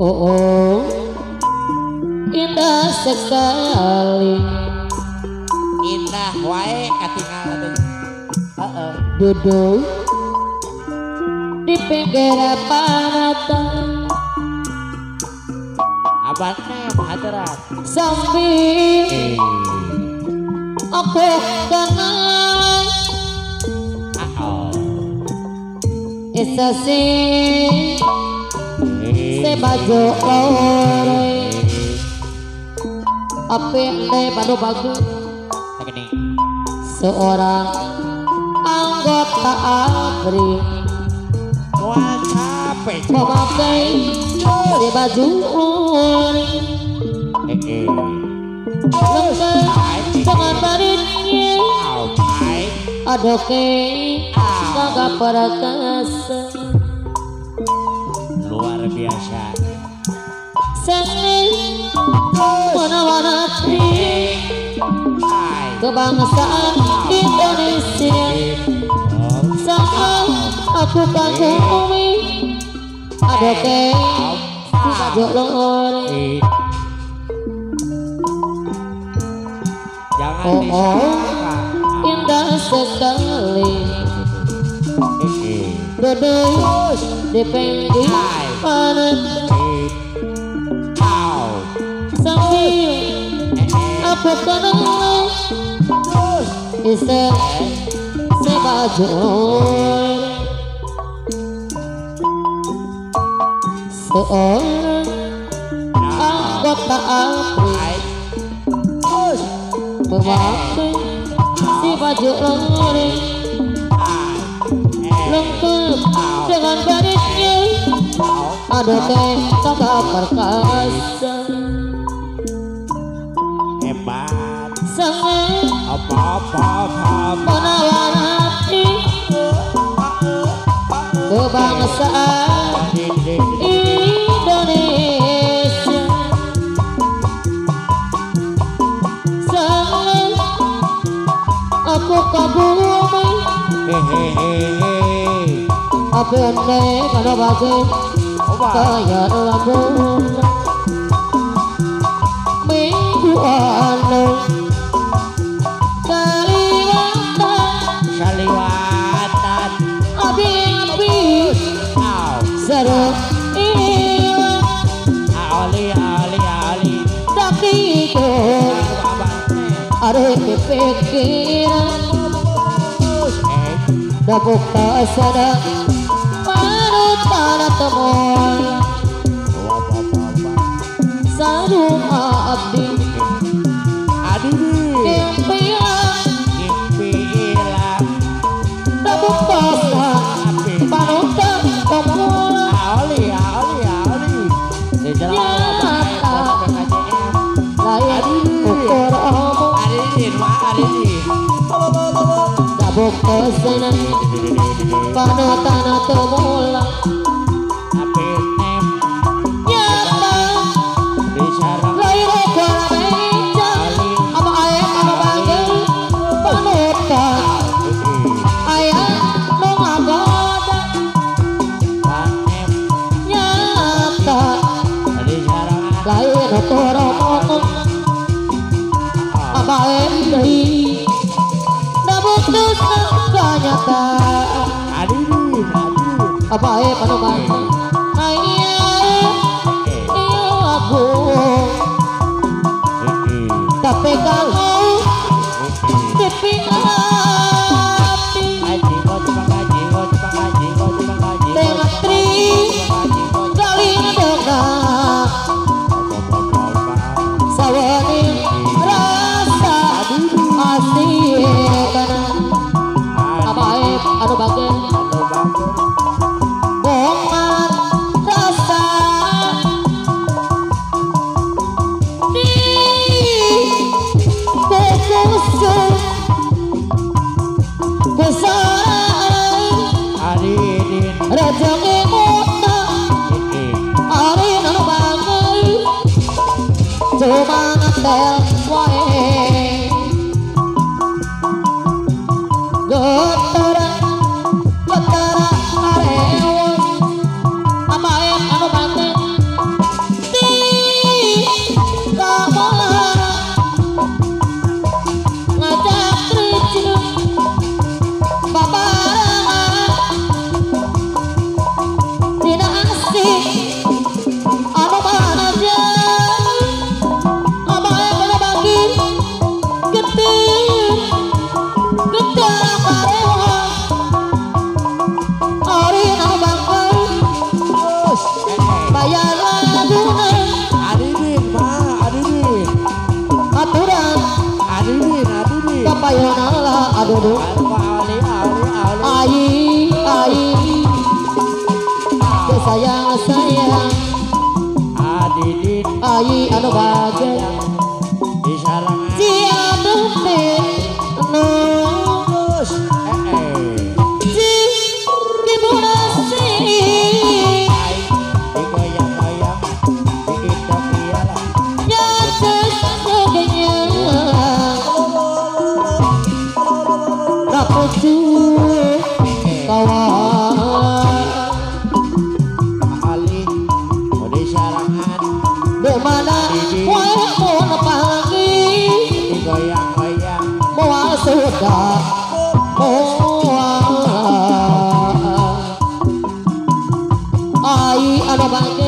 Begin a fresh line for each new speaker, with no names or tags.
Oh, indah sekali.
Indah wae katinggal
Duduk di pinggir pantai
abangnya hadirat
sambil aku kenal isasi sebaju lore api ande padu bagus seorang anggota ABRI
mual capek
memakai si baju ori lengkap dengan badannya ada kagak perkasa
luar biasa
seneng warna-warni kebangsaan Indonesia saat aku kagumi ada baju lori
jangan
indah sekali duduk di pinggir pantai sambil aku kenal istri sebaju seorang anggota ABRI memakai si baju lori lengkap dengan badannya ada kakak perkasa
hebat
sangat
apa
menawan hati kebangsaan Indonesia sangat aku kagumi apa ande pada bagai kaya lambung mingguan
Kaliwatan
abi seru ilang
ali
tapi itu ada kepikiran dapuk tak sadar panutan temuan sarung abdi impian dapuk tak sadar panutan temuan lain ukur omong dapuk tak sadar panutan temuan apa penumpang aku tapi kamu tepi hati dengan tri kali dengar sawani rasa asih karena apa anu bagian rezeki muda hari nang bangun cuma ngetel wae getaran aduh ai sayang
adidit
ai anu bahagia
di sarangan
ciadu no ci kibunasi
digoyang-goyang diidak iyalah
nyaces segenya rapucu kawan
ali di sarangan
dimana wae mun pagi
digoyang-goyang
moal sudah moal ai anu bangke